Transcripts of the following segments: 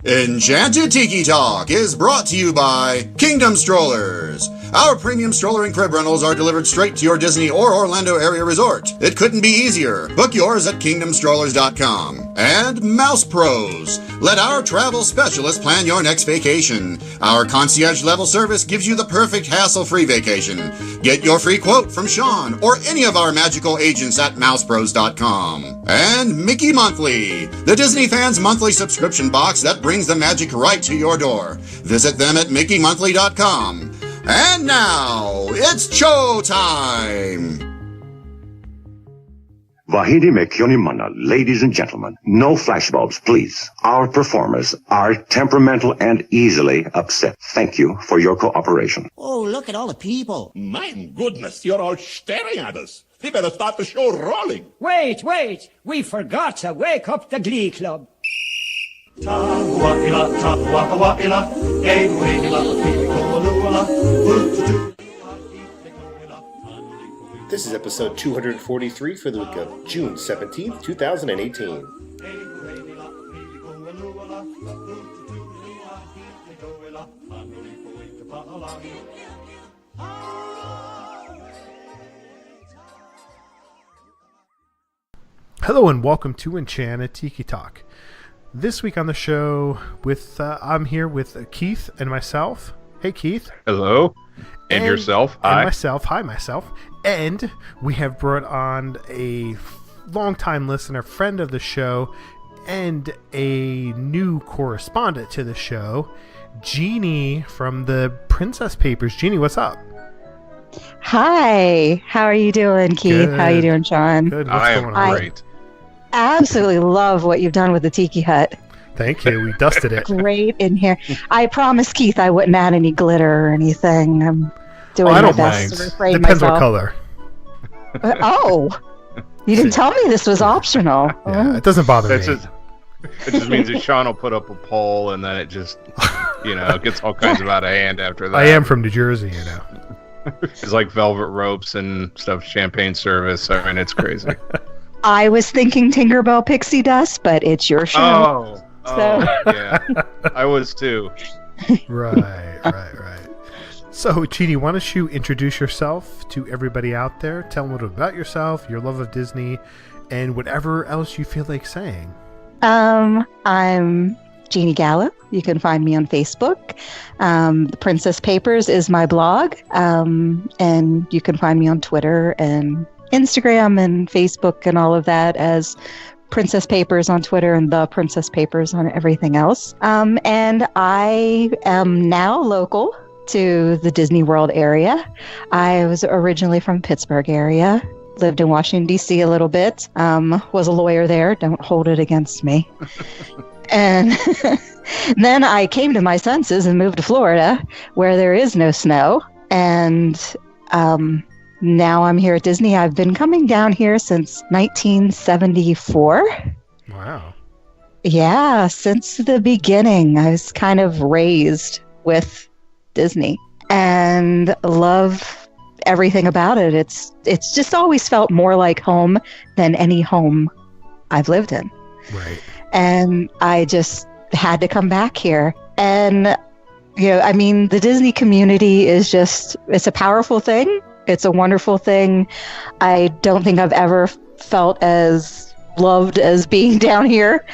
Enchanted Tiki Talk is brought to you by Kingdom Strollers. Our premium stroller and crib rentals are delivered straight to your Disney or Orlando area resort. It couldn't be easier. Book yours at kingdomstrollers.com. And Mouse Pros. Let our travel specialist plan your next vacation. Our concierge level service gives you the perfect hassle-free vacation. Get your free quote from Sean or any of our magical agents at mousepros.com. And Mickey Monthly, the Disney fans' monthly subscription box that brings the magic right to your door. Visit them at mickeymonthly.com. And now, it's show time! Vahidi Mekyoni Mana, ladies and gentlemen, no flashbulbs, please. Our performers are temperamental and easily upset. Thank you for your cooperation. Oh, look at all the people. My goodness, you're all staring at us. We better start the show rolling. Wait, we forgot to wake up the Glee Club. This is episode 243 for the week of June 17th, 2018. Hello and welcome to Enchanted Tiki Talk. This week on the show, I'm here with Keith and myself. Hey, Keith. Hello. And yourself. Hi. And myself. Hi, myself. And we have brought on a longtime listener, friend of the show, and a new correspondent to the show, Jeanie from the Princess Papers. Jeanie, what's up? Hi. How are you doing, Keith? Good. How are you doing, Sean? Good. I am great. I absolutely love what you've done with the Tiki Hut. Thank you. We dusted it. Great in here. I promised Keith I wouldn't add any glitter or anything. I'm doing I my don't best mind. to refrain Depends myself. what color. You didn't tell me this was optional. Yeah, it doesn't bother me. It just means that Sean will put up a poll and then it just, gets all kinds of out of hand after that. I am from New Jersey, It's like velvet ropes and stuff, champagne service. I mean, it's crazy. I was thinking Tinkerbell pixie dust, but it's your show. Yeah. I was too. Right. So, Jeanie, why don't you introduce yourself to everybody out there? Tell them a little about yourself, your love of Disney, and whatever else you feel like saying. I'm Jeanie Gallo. You can find me on Facebook. The Princess Papers is my blog. And you can find me on Twitter and Instagram and Facebook and all of that as Princess Papers on Twitter and The Princess Papers on everything else. And I am now local to the Disney World area. I was originally from Pittsburgh area, lived in Washington, D.C. a little bit, was a lawyer there. Don't hold it against me. And then I came to my senses and moved to Florida where there is no snow. And now I'm here at Disney. I've been coming down here since 1974. Wow. Yeah, since the beginning. I was kind of raised with Disney and love everything about it. It's just always felt more like home than any home I've lived in. Right. And I just had to come back here. And, the Disney community is it's a powerful thing. It's a wonderful thing. I don't think I've ever felt as loved as being down here.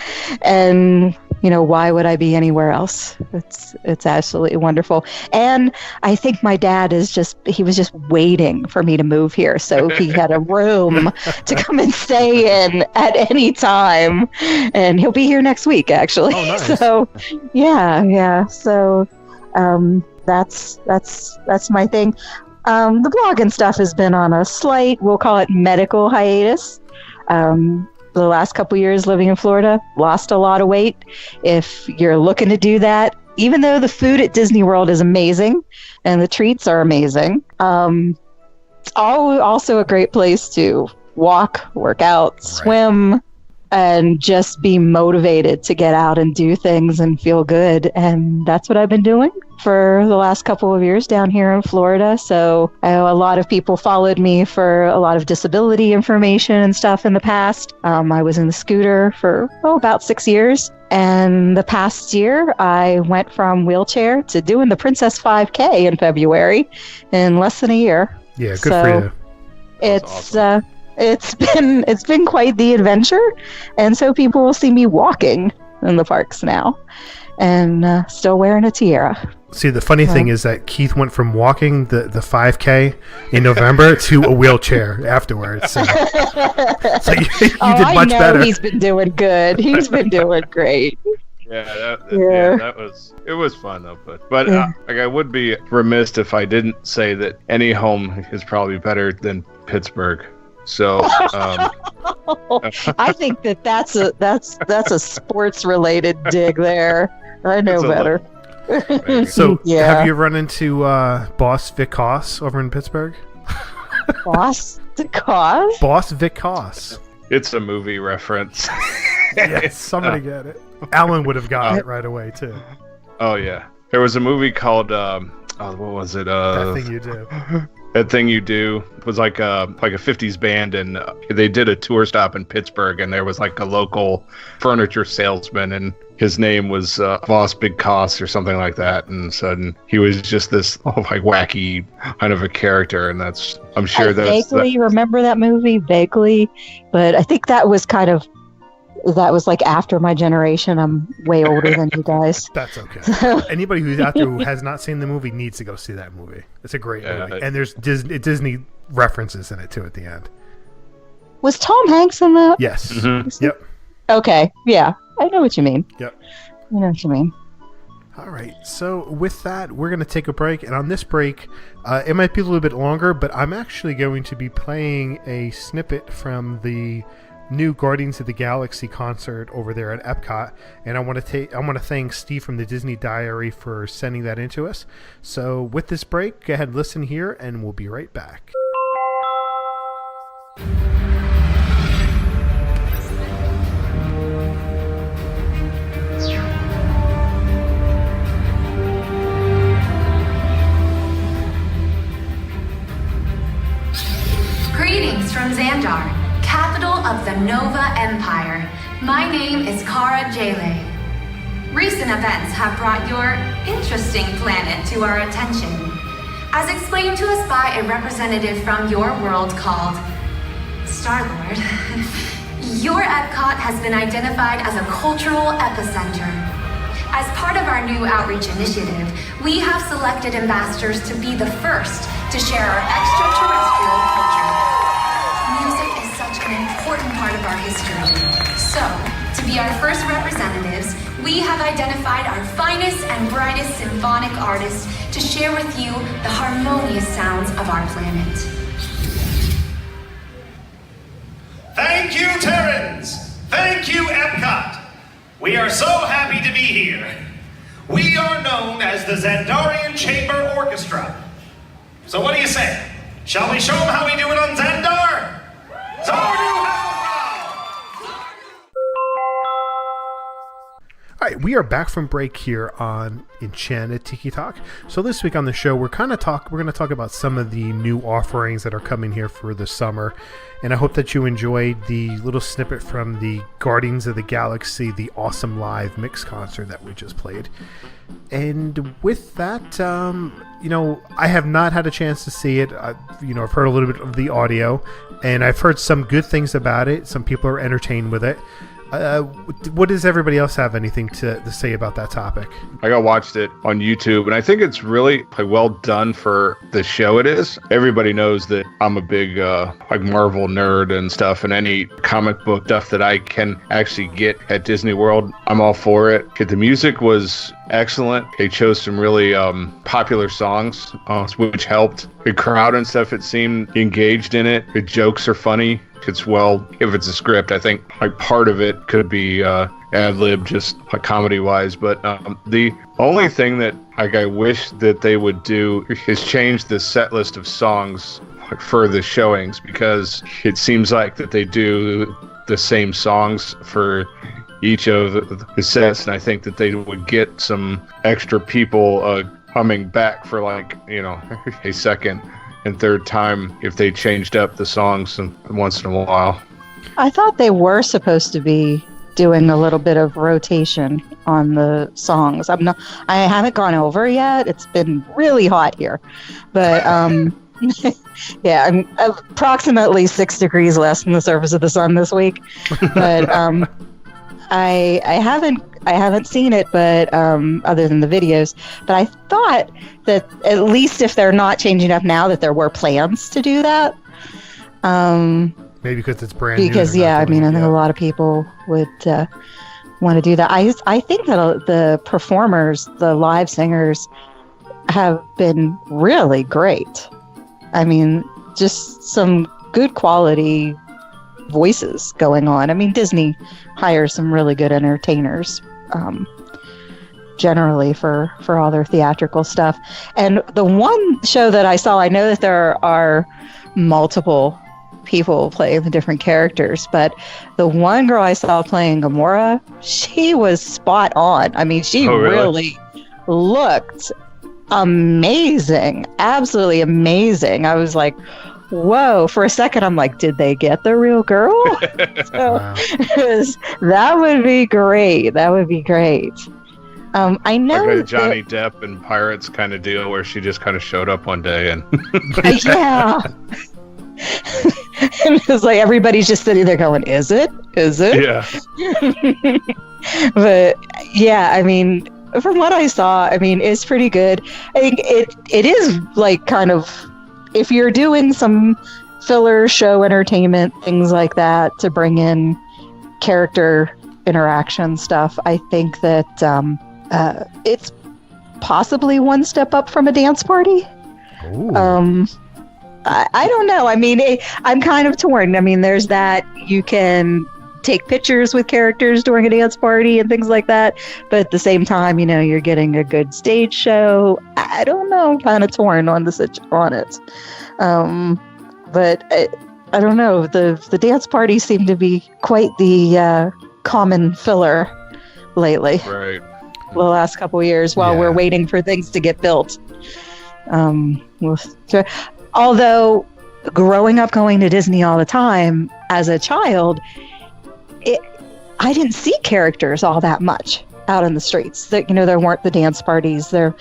And, why would I be anywhere else? It's absolutely wonderful. And I think my dad he was just waiting for me to move here. So he had a room to come and stay in at any time. And he'll be here next week, actually. Oh, nice. So, yeah. So, that's my thing. The blog and stuff has been on a slight, we'll call it medical hiatus. The last couple years living in Florida, lost a lot of weight. If you're looking to do that, even though the food at Disney World is amazing and the treats are amazing, it's also a great place to walk, work out, swim, and just be motivated to get out and do things and feel good. And that's what I've been doing for the last couple of years down here in Florida. So I know a lot of people followed me for a lot of disability information and stuff in the past. I was in the scooter for about 6 years. And the past year, I went from wheelchair to doing the Princess 5K in February in less than a year. Yeah, good for you. It's awesome. It's been quite the adventure, and so people will see me walking in the parks now, and still wearing a tiara. See, the funny thing is that Keith went from walking the 5K in November to a wheelchair afterwards. So, you did much better. He's been doing good. He's been doing great. It was fun though, but I would be remiss if I didn't say that any home is probably better than Pittsburgh. So I think that's a sports related dig there. I know better. So have you run into Boss Vic Koss over in Pittsburgh? Boss Vic Koss? Boss Vic Koss. It's a movie reference. Yes, somebody get it. Alan would have gotten it right away too. Oh yeah, there was a movie called what was it? That Thing You Do. That Thing You Do was like a 50s band, and they did a tour stop in Pittsburgh, and there was like a local furniture salesman, and his name was Boss Big Koss or something like that, and sudden he was just this wacky kind of a character, and I'm sure I vaguely remember that movie, but I think that was like after my generation. I'm way older than you guys. That's okay. Anybody who's out there who has not seen the movie needs to go see that movie. It's a great movie. And there's Disney references in it too at the end. Was Tom Hanks in that? Yes. Mm-hmm. Yep. Okay. Yeah. I know what you mean. Yep. I know what you mean. All right. So with that, we're going to take a break. And on this break, it might be a little bit longer, but I'm actually going to be playing a snippet from the new Guardians of the Galaxy concert over there at Epcot, and I want to thank Steve from the Disney Diary for sending that into us. So with this break, go ahead and listen here, and we'll be right back. Greetings from Xandar, capital of the Nova Empire. My name is Kara Jale. Recent events have brought your interesting planet to our attention. As explained to us by a representative from your world called Star-Lord, your Epcot has been identified as a cultural epicenter. As part of our new outreach initiative, we have selected ambassadors to be the first to share our extraterrestrial culture. Music is such an important part of our history. So, to be our first representatives, we have identified our finest and brightest symphonic artists to share with you the harmonious sounds of our planet. Thank you, Terrans! Thank you, Epcot! We are so happy to be here. We are known as the Xandarian Chamber Orchestra. So what do you say? Shall we show them how we do it on Xandar? Zardu All right, we are back from break here on Enchanted Tiki Talk. So this week on the show, we're going to talk about some of the new offerings that are coming here for the summer. And I hope that you enjoyed the little snippet from the Guardians of the Galaxy, the awesome live mix concert that we just played. And with that, I have not had a chance to see it. I've heard a little bit of the audio, and I've heard some good things about it. Some people are entertained with it. What does everybody else have anything to say about that topic? I watched it on YouTube, and I think it's really well done for the show it is. Everybody knows that I'm a big Marvel nerd and stuff, and any comic book stuff that I can actually get at Disney World, I'm all for it. The music was excellent. They chose some really popular songs, which helped. The crowd and stuff, it seemed engaged in it. The jokes are funny. If it's a script, I think part of it could be ad-lib, just comedy-wise. But the only thing that I wish that they would do is change the set list of songs for the showings, because it seems like that they do the same songs for each of the sets, and I think that they would get some extra people coming back for like, you know, a second and third time if they changed up the songs once in a while. I thought they were supposed to be doing a little bit of rotation on the songs. I haven't gone over yet. It's been really hot here, but yeah, I'm approximately 6 degrees less than the surface of the sun this week. But I haven't seen it, but other than the videos. But I thought that at least if they're not changing up now, that there were plans to do that. Maybe because it's brand new. Because I think a lot of people would want to do that. I think that the performers, the live singers, have been really great. I mean, just some good quality voices going on. I mean, Disney hires some really good entertainers generally for all their theatrical stuff. And the one show that I saw, I know that there are multiple people playing the different characters, but the one girl I saw playing Gamora, she was spot on. I mean, she really looked amazing, absolutely amazing. I was like, whoa, for a second I'm like, did they get the real girl? That would be great. I know like a Johnny Depp and Pirates kind of deal where she just kind of showed up one day and yeah. And it's like everybody's just sitting there going, is it yeah. But yeah, I mean, from what I saw, I mean, it's pretty good. I think it is like kind of, if you're doing some filler show entertainment, things like that, to bring in character interaction stuff, I think that it's possibly one step up from a dance party. I don't know. I mean, I'm kind of torn. I mean, there's that you can take pictures with characters during a dance party and things like that, but at the same time, you know, you're getting a good stage show. I don't know. I'm kind of torn on it. But I don't know. The dance parties seem to be quite the common filler lately. Right. The last couple of years while we're waiting for things to get built. Although growing up going to Disney all the time as a child, I didn't see characters all that much out in the streets. That, you know, there weren't the dance parties there.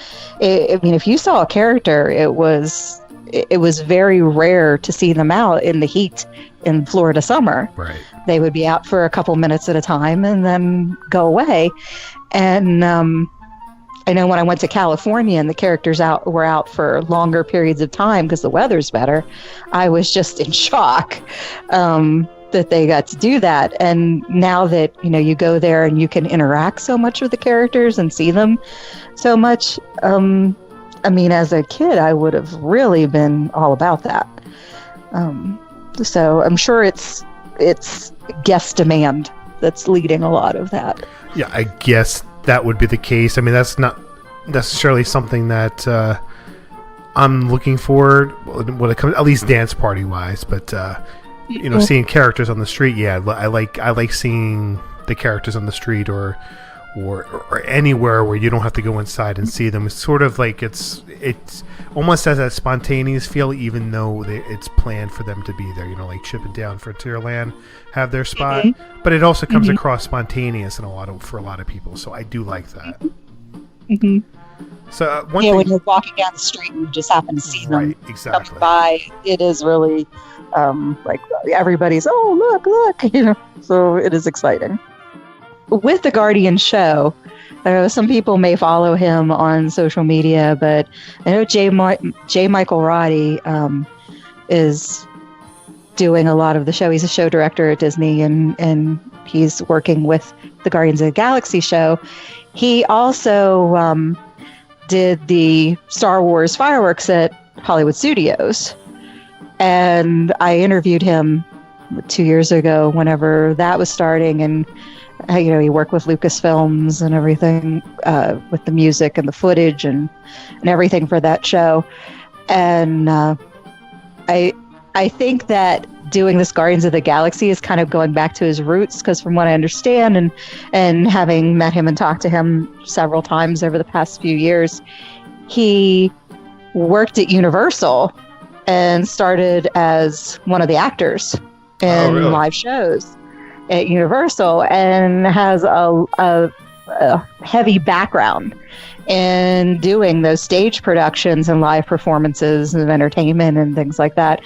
I mean, if you saw a character, it was very rare to see them out in the heat in Florida summer. Right. They would be out for a couple minutes at a time and then go away. And I know when I went to California and the characters were out for longer periods of time because the weather's better, I was just in shock that they got to do that. And now that, you know, you go there and you can interact so much with the characters and see them so much, I mean, as a kid, I would have really been all about that. So I'm sure it's guest demand that's leading a lot of that. Yeah, I guess that would be the case. I mean, that's not necessarily something that I'm looking for when it comes, at least dance party wise. But you know, seeing characters on the street, I like seeing the characters on the street or anywhere where you don't have to go inside and see them. It's sort of like it's almost has that spontaneous feel, even though it's planned for them to be there. You know, like Chip and Dale and Frontierland have their spot, but it also comes across spontaneous for a lot of people. So I do like that. Mm-hmm. So when you're walking down the street and you just happen to see them come by, it is really like everybody's, oh, look, you know. So it is exciting. With the Guardian show, some people may follow him on social media, but I know J. Michael Roddy is doing a lot of the show. He's a show director at Disney, and he's working with the Guardians of the Galaxy show. He also did the Star Wars fireworks at Hollywood Studios, and I interviewed him 2 years ago whenever that was starting, and you know, he worked with Lucasfilms and everything with the music and the footage and everything for that show. And I think that doing this Guardians of the Galaxy is kind of going back to his roots, because from what I understand, and having met him and talked to him several times over the past few years, he worked at Universal and started as one of the actors in live shows at Universal, and has a heavy background in doing those stage productions and live performances and entertainment and things like that.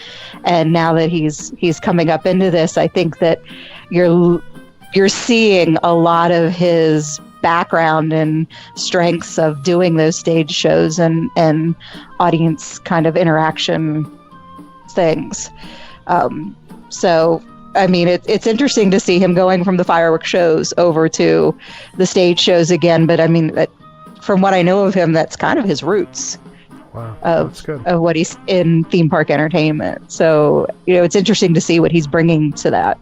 And now that he's coming up into this, I think that you're seeing a lot of his background and strengths of doing those stage shows and audience kind of interaction things. So I mean, it's interesting to see him going from the fireworks shows over to the stage shows again. But I mean, from what I know of him, that's kind of his roots. Wow, of what he's in theme park entertainment. So, you know, it's interesting to see what he's bringing to that.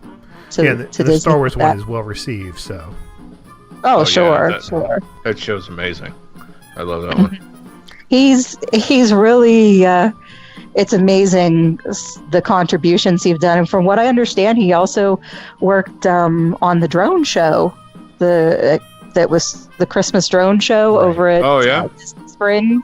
The Star Wars one is well received. So. Oh, sure. That show's amazing. I love that one. He's really. It's amazing the contributions he's done, and from what I understand, he also worked on the drone show, that was the Christmas drone show over at Disney Springs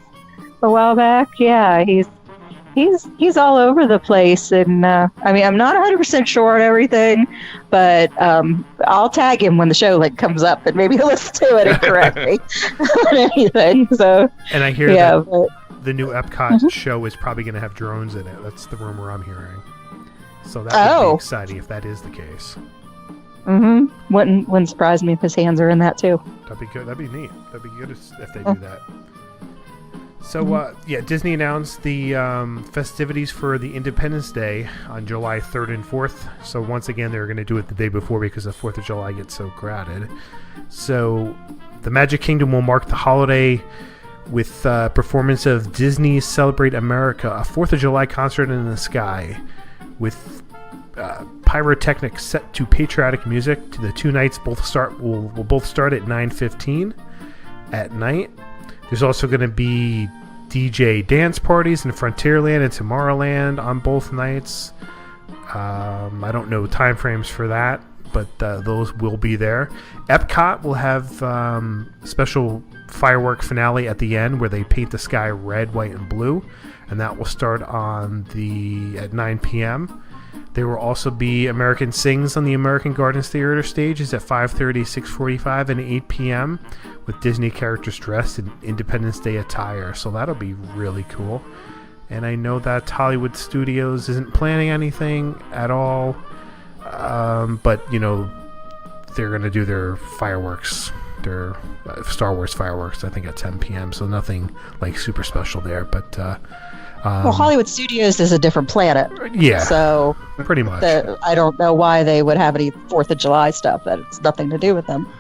a while back. Yeah, he's all over the place, and I mean, I'm not 100% sure on everything, but I'll tag him when the show comes up, and maybe he'll listen to it and correct me on anything. So, and I hear that the new Epcot show is probably going to have drones in it. That's the rumor I'm hearing. So that would be exciting if that is the case. Mm-hmm. Wouldn't surprise me if his hands are in that too. That'd be good. That'd be neat. That'd be good if they do that. So, Disney announced the festivities for the Independence Day on July 3rd and 4th. So once again, they're going to do it the day before because the 4th of July gets so crowded. So the Magic Kingdom will mark the holiday with performance of Disney's Celebrate America, a 4th of July concert in the sky with pyrotechnics set to patriotic music. The two nights will both start at 9:15 at night. There's also going to be DJ dance parties in Frontierland and Tomorrowland on both nights. I don't know time frames for that, but those will be there. Epcot will have special firework finale at the end where they paint the sky red, white, and blue, and that will start at 9 p.m. There will also be American Sings on the American Gardens Theater stages at 5:30, 6:45, and 8 p.m. with Disney characters dressed in Independence Day attire. So that'll be really cool. And I know that Hollywood Studios isn't planning anything at all, but you know they're going to do their fireworks. Their Star Wars fireworks, I think, at 10 p.m. So nothing super special there, but Hollywood Studios is a different planet. Yeah, so pretty much. I don't know why they would have any 4th of July stuff. It's nothing to do with them.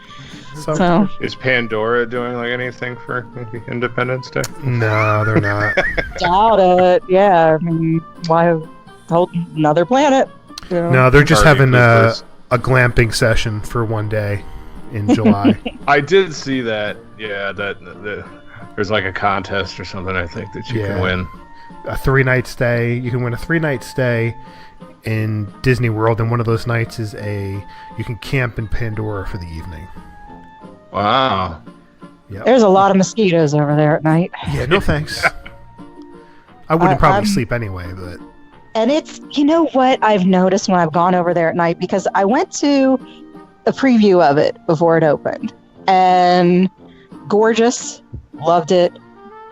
So is Pandora doing anything for Independence Day? No, they're not. Doubt it. Yeah, I mean, why hold another planet? You know? No, they're just having a glamping session for one day in July. I did see that. Yeah, there's a contest or something. I think that you can win a 3-night stay. You can win a 3-night stay in Disney World, and one of those nights is you can camp in Pandora for the evening. Wow. Yep. There's a lot of mosquitoes over there at night. Yeah, no thanks. I wouldn't probably sleep anyway, but. And it's, you know what I've noticed when I've gone over there at night, because I went to a preview of it before it opened, and gorgeous, loved it,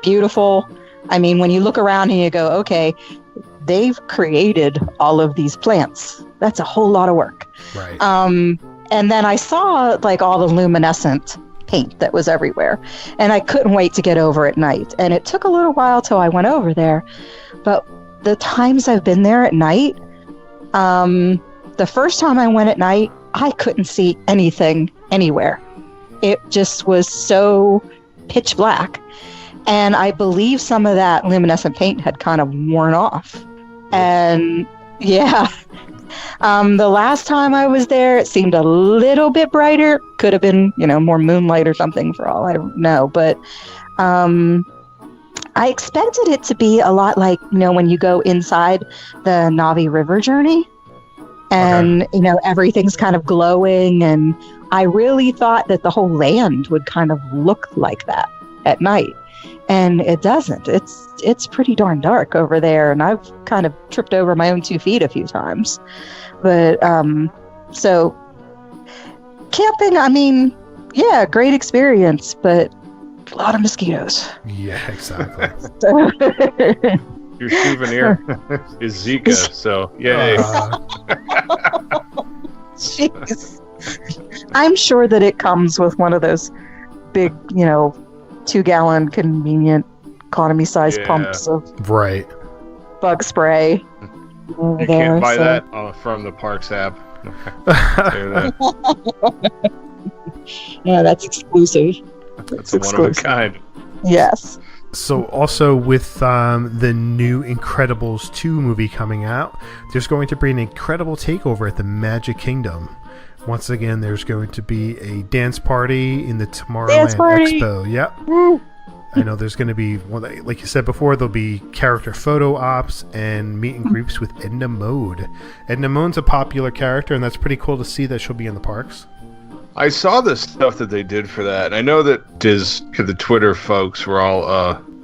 beautiful. I mean, when you look around and you go, okay, they've created all of these plants. That's a whole lot of work. Right. And then I saw all the luminescent paint that was everywhere, and I couldn't wait to get over at night. And it took a little while till I went over there, but the times I've been there at night, the first time I went at night, I couldn't see anything anywhere. It just was so pitch black. And I believe some of that luminescent paint had kind of worn off. And yeah, the last time I was there, it seemed a little bit brighter. Could have been, more moonlight or something for all I know. But I expected it to be a lot like, when you go inside the Navi River journey and, everything's kind of glowing. And I really thought that the whole land would kind of look like that at night. And it doesn't. It's pretty darn dark over there. And I've kind of tripped over my own 2 feet a few times. But so camping, I mean, yeah, great experience, but a lot of mosquitoes. Yeah, exactly. Your souvenir is Zika, so yay. Jeez. I'm sure that it comes with one of those big, 2-gallon convenient economy-sized pumps of right bug spray. You can't buy that from the Parks app. Yeah, that's exclusive. That's a one of a kind. Yes. So also with the new Incredibles 2 movie coming out, there's going to be an incredible takeover at the Magic Kingdom. Once again, there's going to be a dance party in the Tomorrowland Expo. Yep. Woo. I know there's going to be, like you said before, there'll be character photo ops and meet and greets with Edna Mode. Edna Mode's a popular character, and that's pretty cool to see that she'll be in the parks. I saw the stuff that they did for that, and I know that the Twitter folks were all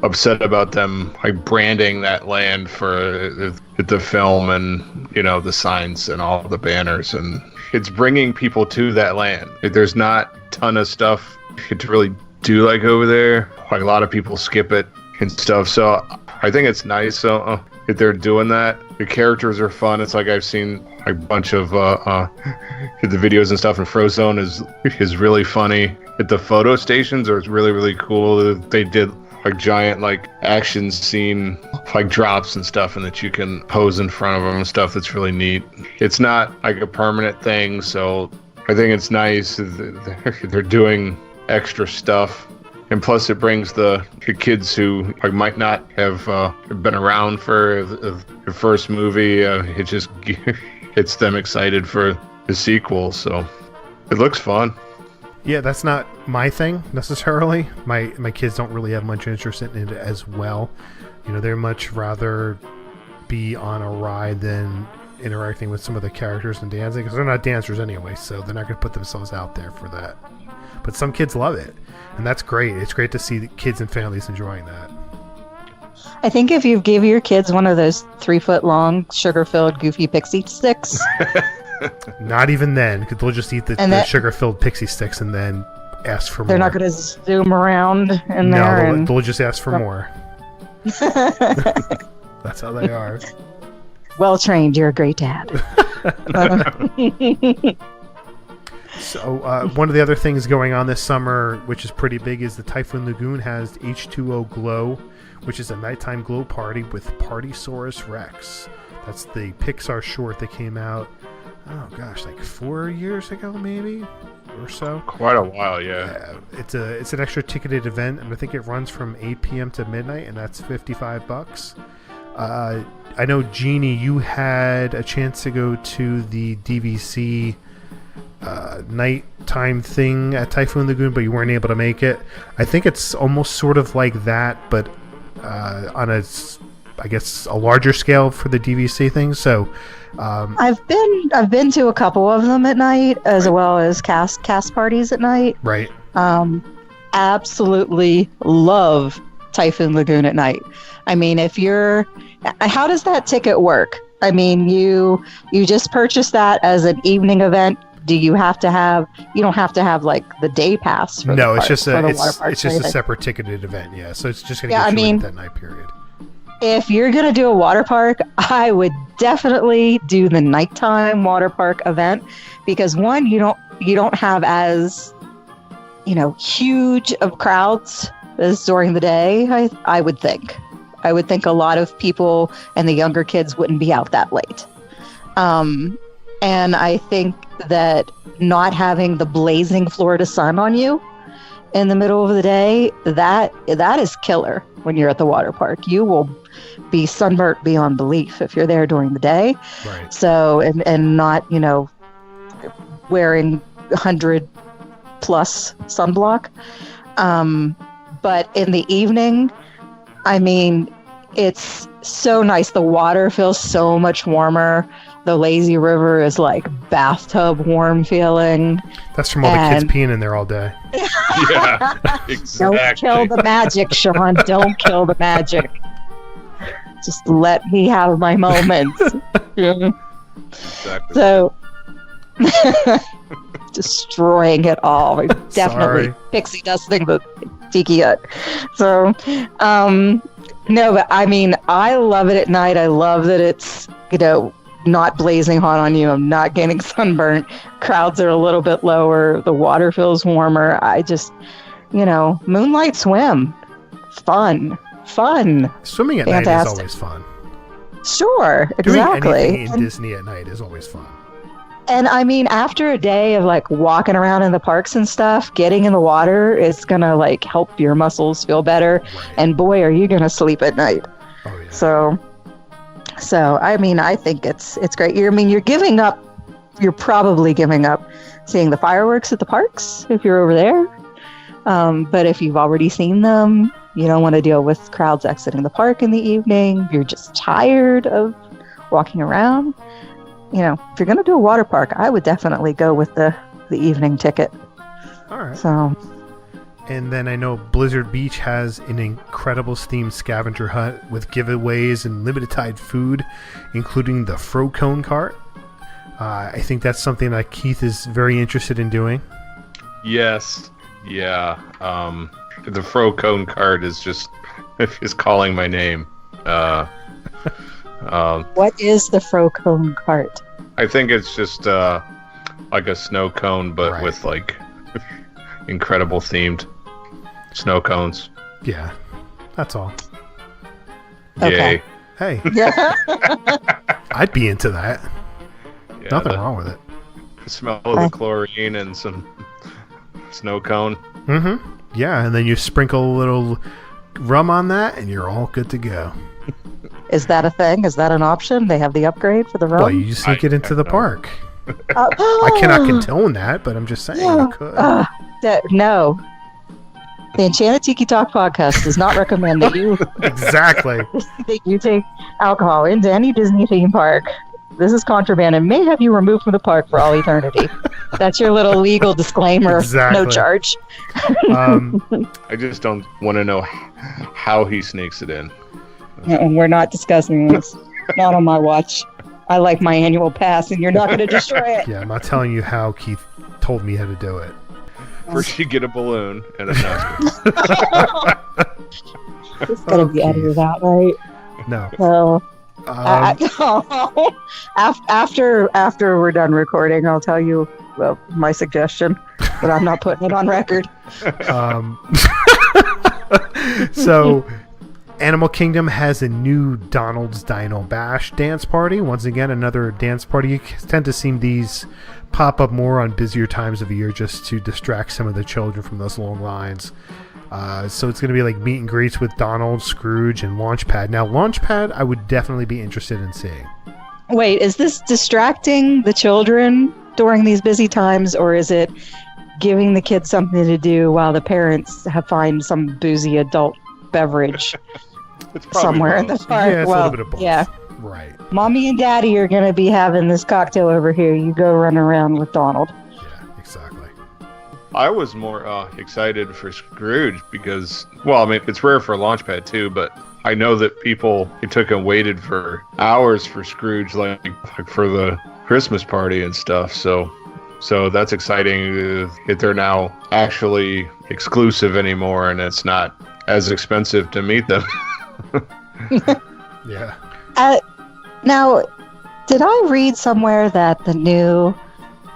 upset about them branding that land for the film and the signs and all the banners, and it's bringing people to that land. There's not a ton of stuff to really do over there. A lot of people skip it and stuff, so I think it's nice that they're doing that. The characters are fun. It's I've seen a bunch of the videos and stuff, and Frozone is really funny. At the photo stations are really, really cool. They did giant action scene drops and stuff, and that you can pose in front of them and stuff. That's really neat. It's not a permanent thing, so I think it's nice. They're doing extra stuff, and plus it brings the kids who might not have been around for the first movie. It just gets them excited for the sequel, so it looks fun. Yeah, that's not my thing necessarily. My kids don't really have much interest in it as well. They're much rather be on a ride than interacting with some of the characters and dancing, because they're not dancers anyway, so they're not going to put themselves out there for that. But some kids love it, and that's great. It's great to see the kids and families enjoying that. I think if you give your kids one of those 3-foot-long, sugar-filled, goofy pixie sticks... Not even then, because they'll just eat the sugar-filled pixie sticks and then ask for more. They're not going to zoom around in there. No, they'll just ask for more. That's how they are. Well trained, you're a great dad. So one of the other things going on this summer, which is pretty big, is the Typhoon Lagoon has H2O Glow, which is a nighttime glow party with Partysaurus Rex. That's the Pixar short that came out, 4 years ago maybe, or so. Quite a while, yeah. It's an extra ticketed event, and I think it runs from 8 p.m. to midnight, and that's $55. I know, Jeannie, you had a chance to go to the DVC nighttime thing at Typhoon Lagoon, but you weren't able to make it. I think it's almost sort of like that, but on a larger scale for the DVC thing. So I've been to a couple of them at night, as well as cast parties at night. Right. Absolutely love Typhoon Lagoon at night. I mean, how does that ticket work? I mean, you just purchase that as an evening event. Do you have to have? You don't have to have the day pass. For no, the it's just a separate ticketed event. Yeah, so it's just going to get you in that night period. If you're going to do a water park, I would definitely do the nighttime water park event, because one, you don't have as huge of crowds as during the day. I would think a lot of people and the younger kids wouldn't be out that late. And I think that not having the blazing Florida sun on you in the middle of the day, that is killer when you're at the water park. You will be sunburnt beyond belief if you're there during the day. Right. So, and not, wearing 100+ sunblock. But in the evening, I mean, it's so nice. The water feels so much warmer. The lazy river is like bathtub warm feeling. That's from all the kids peeing in there all day. Yeah, exactly. Don't kill the magic, Sean. Don't kill the magic. Just let me have my moments. Exactly. So, destroying it all. Definitely Sorry. pixie dusting the tiki hut. So, no, but I mean, I love it at night. I love that it's, not blazing hot on you. I'm not getting sunburnt. Crowds are a little bit lower. The water feels warmer. I just, moonlight swim. Fun. Swimming at Fantastic. night is always fun. Sure, Doing exactly. anything in Disney at night is always fun. And I mean, after a day of like walking around in the parks and stuff, getting in the water is gonna like help your muscles feel better. Right. And boy, are you gonna sleep at night. Oh yeah. So I mean, I think it's great. You're probably giving up seeing the fireworks at the parks if you're over there. But if you've already seen them, you don't want to deal with crowds exiting the park in the evening. You're just tired of walking around. If you're going to do a water park, I would definitely go with the evening ticket. All right. So, and then I know Blizzard Beach has an incredible themed scavenger hunt with giveaways and limited time food, including the Fro Cone cart. I think that's something that Keith is very interested in doing. Yes. Yeah. The Fro Cone card is calling my name. what is the Fro Cone cart? I think it's just like a snow cone, but Right. with like incredible themed snow cones. Yeah, that's all. Okay. Yay. Hey, Yeah. I'd be into that. Yeah, Nothing the wrong with it. smell of the chlorine and some snow cone. Mm-hmm. Yeah, and then you sprinkle a little rum on that, and you're all good to go. Is that a thing? Is that an option? They have the upgrade for the room? Well, you sneak it into the park. I I cannot condone that, but I'm just saying you could. No. The Enchanted Tiki Talk podcast does not recommend that you Exactly. that you take alcohol into any Disney theme park. This is contraband and may have you removed from the park for all eternity. That's your little legal disclaimer. Exactly. No charge. I just don't want to know how he sneaks it in. We're not discussing this. Not on my watch. I like my annual pass, and you're not going to destroy it. Yeah, I'm not telling you how Keith told me how to do it. First, you get a balloon and a nugget. It's going to be edited out, right? No. So, after we're done recording, I'll tell you my suggestion, but I'm not putting it on record. So, Animal Kingdom has a new Donald's Dino Bash dance party. Once again, another dance party. You tend to see these pop up more on busier times of the year just to distract some of the children from those long lines. So it's going to be like meet and greets with Donald, Scrooge, and Launchpad. Now, Launchpad, I would definitely be interested in seeing. Wait, is this distracting the children during these busy times, or is it giving the kids something to do while the parents find some boozy adult beverage somewhere in the park? Yeah, it's a little bit of both. Yeah. Right. Mommy and Daddy are going to be having this cocktail over here. You go run around with Donald. Yeah, exactly. I was more excited for Scrooge because, well, I mean, it's rare for Launchpad too, but I know that people took and waited for hours for Scrooge, like for the Christmas party and stuff. So that's exciting that they're now actually exclusive anymore, and it's not as expensive to meet them. Yeah. Now, did I read somewhere that the new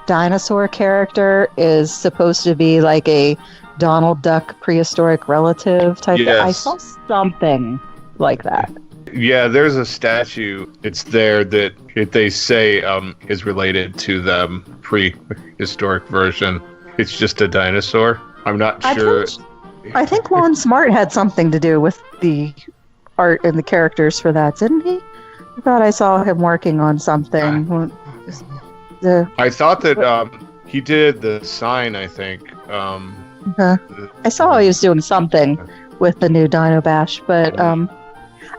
dinosaur character is supposed to be like a Donald Duck prehistoric relative type thing? I saw something like that. Yeah, there's a statue. It's there that they say is related to the prehistoric version. It's just a dinosaur. I'm not sure. I think Lon Smart had something to do with the art and the characters for that, didn't he? I thought I saw him working on something. I thought that he did the sign, I think. I saw he was doing something with the new Dino Bash. But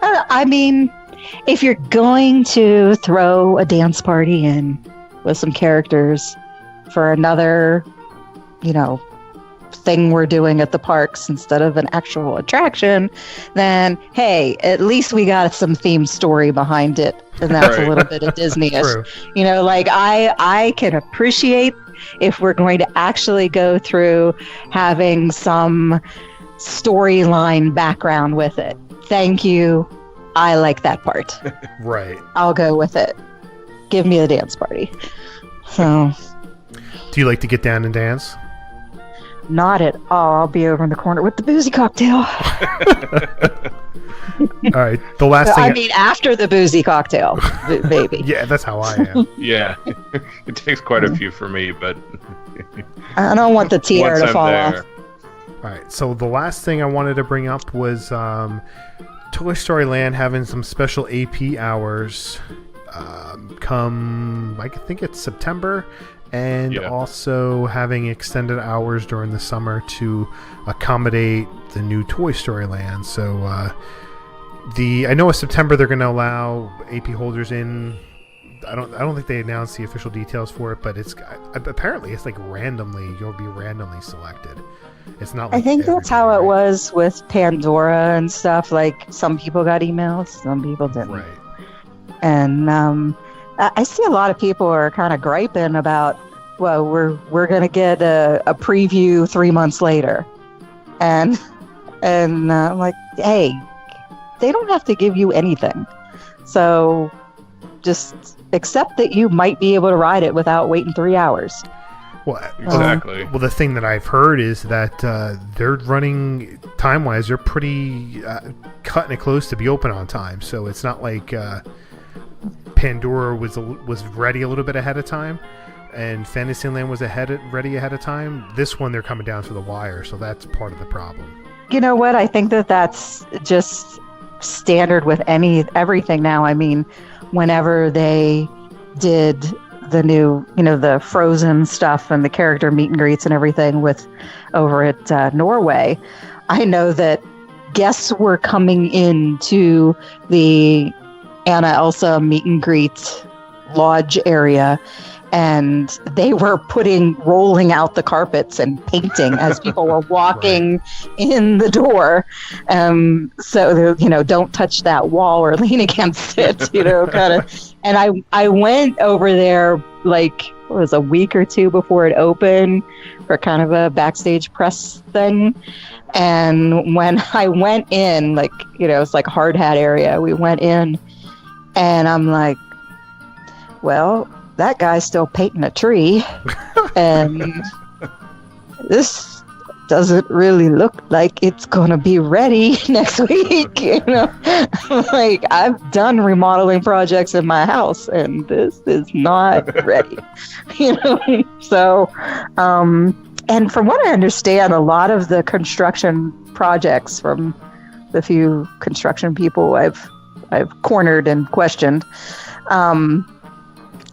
I mean, if you're going to throw a dance party in with some characters for another, thing we're doing at the parks instead of an actual attraction, then hey, at least we got some theme story behind it, and that's a little bit of Disney-ish. I can appreciate if we're going to actually go through having some storyline background with it. Thank you. I like that part. Right. I'll go with it. Give me a dance party. So. Do you like to get down and dance? Not at all. I'll be over in the corner with the boozy cocktail. All right. The last thing. I mean, after the boozy cocktail, baby. Yeah, that's how I am. Yeah. It takes quite a few for me, but. I don't want the tiara to fall off. All right. So the last thing I wanted to bring up was Toy Story Land having some special AP hours come, I think it's September. And also having extended hours during the summer to accommodate the new Toy Story Land. So I know in September they're going to allow AP holders in. I don't think they announced the official details for it, but apparently it's like you'll be randomly selected. It's not. Like I think that's how it was with Pandora and stuff. Like some people got emails, some people didn't. Right. And I see a lot of people are kind of griping about, well, we're going to get a preview 3 months later. And I'm like, hey, they don't have to give you anything. So just accept that you might be able to ride it without waiting 3 hours. Well, exactly. Well, the thing that I've heard is that they're running time-wise. They're pretty cutting it close to be open on time. So it's not like Pandora was ready a little bit ahead of time, and Fantasyland was ready ahead of time. This one, they're coming down to the wire, so that's part of the problem. You know what? I think that's just standard with everything now. I mean, whenever they did the new, the Frozen stuff and the character meet and greets and everything over at Norway, I know that guests were coming into the Anna Elsa meet and greet lodge area, and they were rolling out the carpets and painting as people were walking in the door. So don't touch that wall or lean against it, kind of. And I went over there like it was a week or two before it opened for kind of a backstage press thing. And when I went in, it's like hard hat area, we went in. And I'm like, well, that guy's still painting a tree. And this doesn't really look like it's going to be ready next week. Like, I've done remodeling projects in my house, and this is not ready. So, and from what I understand, a lot of the construction projects from the few construction people I've cornered and questioned.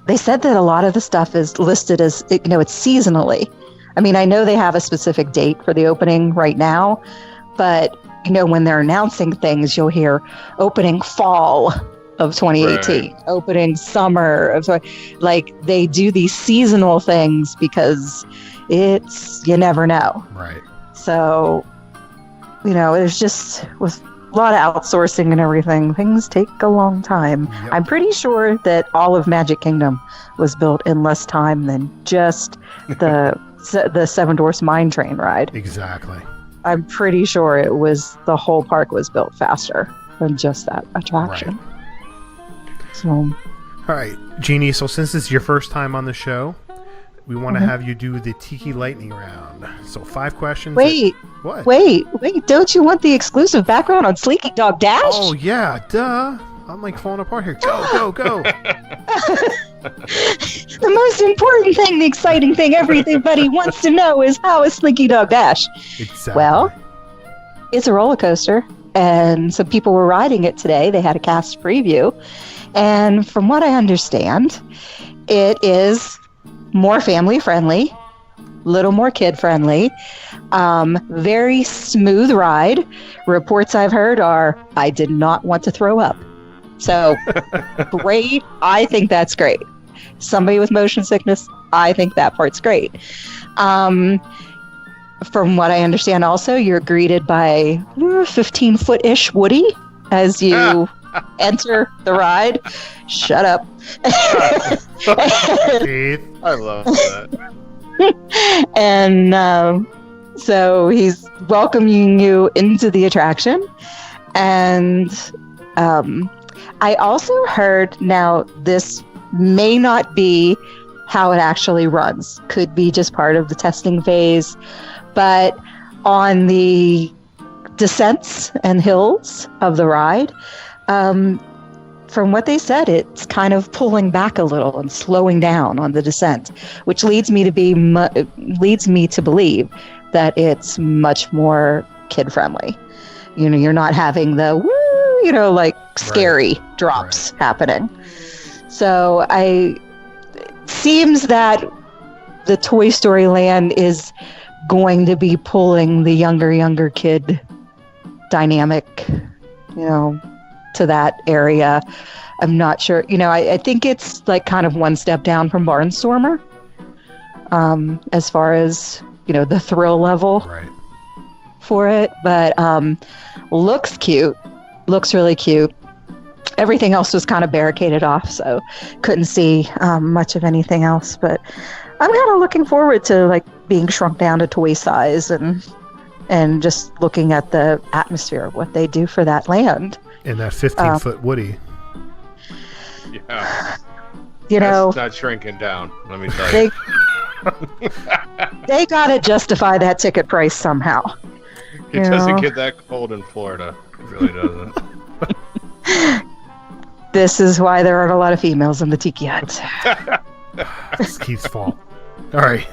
They said that a lot of the stuff is listed as, it's seasonally. I mean, I know they have a specific date for the opening right now, but, when they're announcing things, you'll hear opening fall of 2018, opening summer of, they do these seasonal things because you never know. Right. So, it's just with a lot of outsourcing and everything, things take a long time. Yep. I'm pretty sure that all of Magic Kingdom was built in less time than just the Seven Dwarfs Mine Train ride. Exactly. I'm pretty sure the whole park was built faster than just that attraction. Right. So, all right, Jeanie, so since it's your first time on the show, we want to have you do the Tiki Lightning Round. So 5 questions. Wait, don't you want the exclusive background on Sleeky Dog Dash? Oh, yeah, duh. I'm like falling apart here. Go. The most important thing, the exciting thing everybody wants to know is, how is Slinky Dog Dash? Exactly. Well, it's a roller coaster, and some people were riding it today. They had a cast preview, and from what I understand, it is more family friendly, little more kid friendly. Very smooth ride. Reports I've heard are I did not want to throw up. So great. I think that's great. Somebody with motion sickness, I think that part's great. From what I understand also, you're greeted by 15-foot-ish Woody as you enter the ride. Shut up. I love that. And so he's welcoming you into the attraction. And I also heard, now this may not be how it actually runs, could be just part of the testing phase, but on the descents and hills of the ride, from what they said, it's kind of pulling back a little and slowing down on the descent, which leads me to believe that it's much more kid friendly. You know, you're not having the woo, you know, like scary drops happening. So it seems that the Toy Story Land is going to be pulling the younger kid dynamic, you know, to that area. I'm not sure. You know, I think it's like kind of one step down from Barnstormer, as far as, you know, the thrill level for it. But looks cute. Looks really cute. Everything else was kind of barricaded off, so couldn't see much of anything else. But I'm kind of looking forward to like being shrunk down to toy size and just looking at the atmosphere of what they do for that land. And that 15-foot Woody. Yeah. You know, that's not shrinking down, let me tell you. They gotta justify that ticket price somehow. It doesn't get that cold in Florida. It really doesn't. This is why there aren't a lot of females in the Tiki Hut. It's Keith's fault. All right.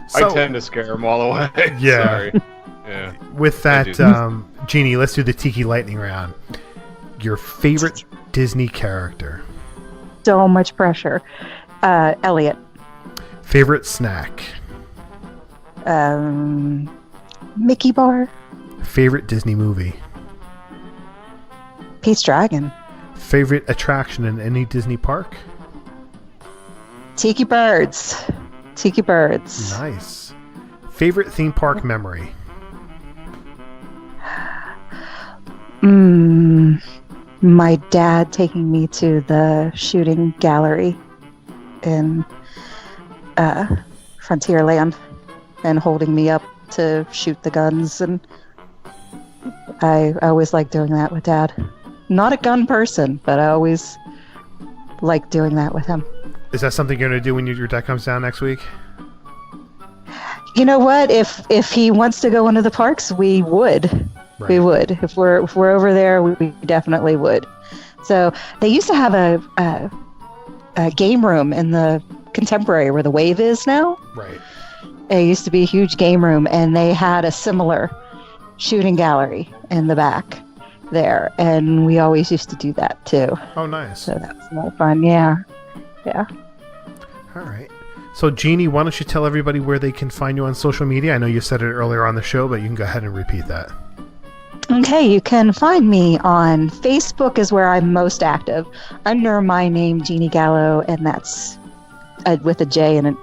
So, I tend to scare them all away. Yeah. Sorry. Yeah. With that, Jeanie, let's do the Tiki lightning round. Your favorite Disney character? So much pressure. Elliot. Favorite snack? Mickey bar. Favorite Disney movie? Pete's Dragon. Favorite attraction in any Disney park? Tiki Birds. Tiki Birds. Nice. Favorite theme park memory? My dad taking me to the shooting gallery in Frontierland and holding me up to shoot the guns, and I always liked doing that with Dad. Not a gun person, but I always liked doing that with him. Is that something you're going to do when your dad comes down next week? You know what? If he wants to go into the parks, we would. Right. We would. If we're over there, we definitely would. So they used to have a game room in the Contemporary where the Wave is now. Right. It used to be a huge game room, and they had a similar shooting gallery in the back there, and we always used to do that too. Oh, nice. So that was a lot of fun. Yeah. All right. So, Jeanie, why don't you tell everybody where they can find you on social media? I know you said it earlier on the show, but you can go ahead and repeat that. Okay, you can find me on Facebook is where I'm most active, under my name, Jeanie Gallo, and that's with a J and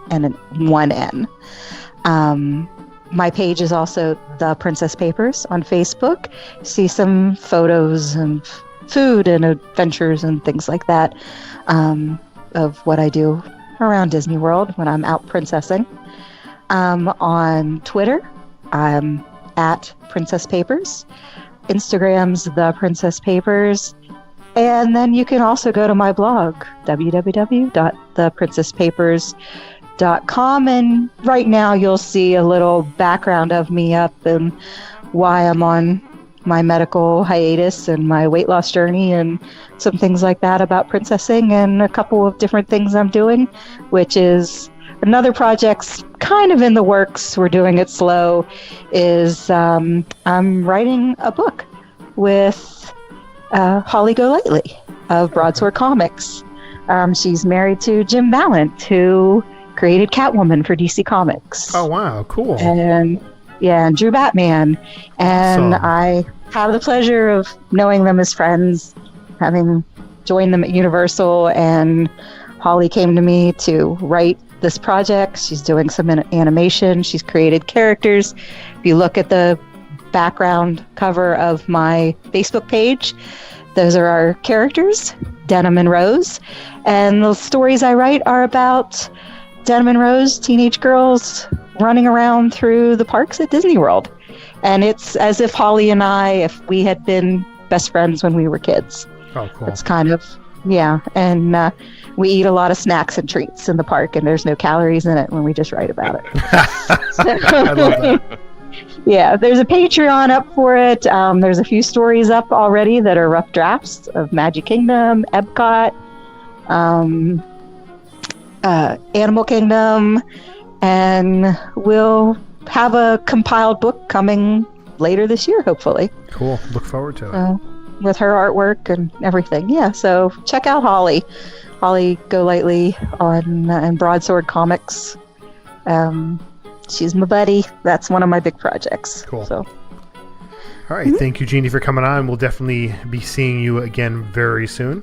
one N. My page is also The Princess Papers on Facebook. See some photos and food and adventures and things like that of what I do around Disney World when I'm out princessing. On Twitter, I'm at Princess Papers. Instagram's The Princess Papers. And then you can also go to my blog, www.theprincesspapers.com. And right now you'll see a little background of me up and why I'm on my medical hiatus and my weight loss journey and some things like that about princessing, and a couple of different things I'm doing, which is another project's kind of in the works. We're doing it slow. Is I'm writing a book with Holly Golightly of Broadsword Comics. She's married to Jim Ballant, who created Catwoman for DC Comics. Oh, wow. Cool. And and drew Batman. And Awesome. I had the pleasure of knowing them as friends, having joined them at Universal, and Holly came to me to write this project. She's doing some animation. She's created characters. If you look at the background cover of my Facebook page, those are our characters, Denim and Rose. And the stories I write are about Denim and Rose, teenage girls running around through the parks at Disney World. And it's as if Holly and I, if we had been best friends when we were kids. Oh, cool. It's kind of, yeah. And we eat a lot of snacks and treats in the park, and there's no calories in it when we just write about it. I love that. Yeah, there's a Patreon up for it. There's a few stories up already that are rough drafts of Magic Kingdom, Epcot, Animal Kingdom, and we'll have a compiled book coming later this year, hopefully. Cool. Look forward to it. With her artwork and everything. Yeah, so check out Holly Golightly on Broadsword Comics. She's my buddy. That's one of my big projects. Cool. So. All right. Thank you, Jeanie, for coming on. We'll definitely be seeing you again very soon.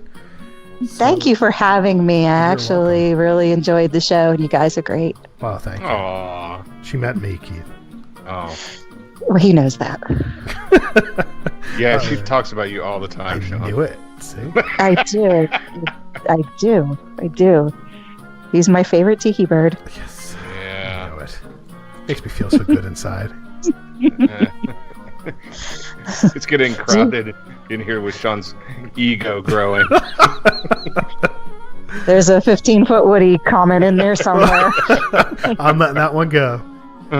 Thank you for having me. I actually really enjoyed the show, and you guys are great. Well, thank you. Aww. She met me, Keith. Oh. Well, he knows that. Yeah, she talks about you all the time, Sean. I knew it. See? I do. I do. He's my favorite tiki bird. Yes. Yeah. I know it. Makes me feel so good inside. It's getting crowded in here with Sean's ego growing. There's a 15-foot Woody comment in there somewhere. I'm letting that one go. So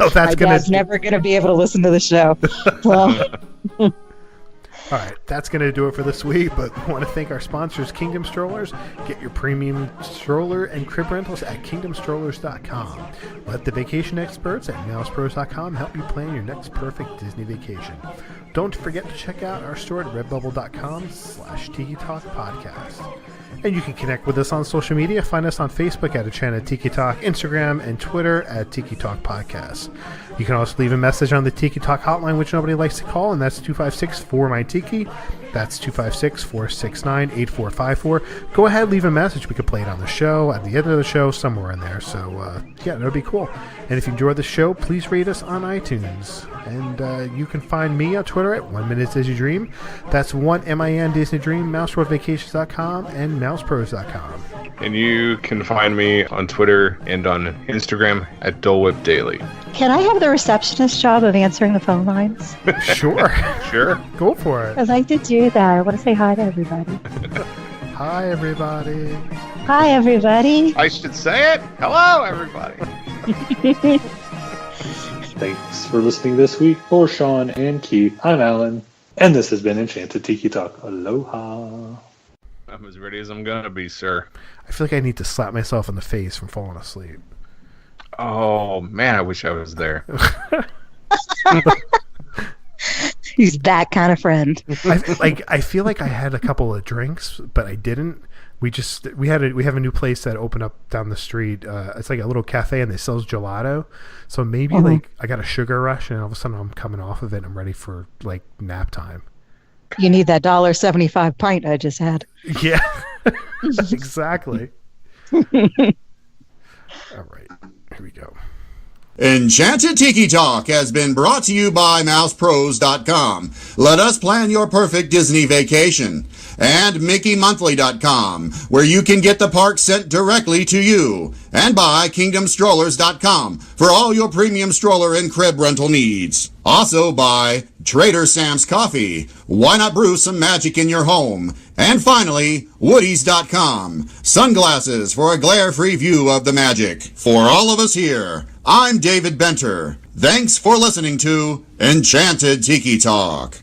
that's My gonna. dad's never gonna be able to listen to the show. Well. All right, that's going to do it for this week, but I want to thank our sponsors, Kingdom Strollers. Get your premium stroller and crib rentals at kingdomstrollers.com. Let the vacation experts at mousepros.com help you plan your next perfect Disney vacation. Don't forget to check out our store at redbubble.com/Tiki Talk Podcast. And you can connect with us on social media. Find us on Facebook at Channel Tiki Talk, Instagram, and Twitter at Tiki Talk Podcast. You can also leave a message on the Tiki Talk hotline, which nobody likes to call, and that's 256-4MY-TIKI. That's 256-469-8454. Go ahead, leave a message. We could play it on the show, at the end of the show, somewhere in there. So, yeah, that would be cool. And if you enjoyed the show, please rate us on iTunes. And you can find me on Twitter at 1 Minute Disney Dream. That's 1MIN Disney Dream, mouseworldvacations.com, and mousepros.com. And you can find me on Twitter and on Instagram at Dole Whip Daily. Can I have the receptionist job of answering the phone lines? Sure. Sure. Go for it. I'd like to do that. I want to say hi to everybody. Hi, everybody. Hi, everybody. I should say it. Hello, everybody. Thanks for listening this week. For Sean and Keith, I'm Alan, and this has been Enchanted Tiki Talk. Aloha. I'm as ready as I'm going to be, sir. I feel like I need to slap myself in the face from falling asleep. Oh, man, I wish I was there. He's that kind of friend. I feel like I had a couple of drinks, but I didn't. We have a new place that opened up down the street. It's like a little cafe, and they sell gelato. So maybe like I got a sugar rush, and all of a sudden I'm coming off of it, and I'm ready for like nap time. You need that $1.75 pint I just had. Yeah, exactly. All right, here we go. Enchanted Tiki Talk has been brought to you by mousepros.com. Let us plan your perfect Disney vacation. And MickeyMonthly.com, where you can get the park sent directly to you. And by KingdomStrollers.com for all your premium stroller and crib rental needs. Also by Trader Sam's Coffee. Why not brew some magic in your home? And finally, Woodies.com. Sunglasses for a glare-free view of the magic. For all of us here, I'm David Benter. Thanks for listening to Enchanted Tiki Talk.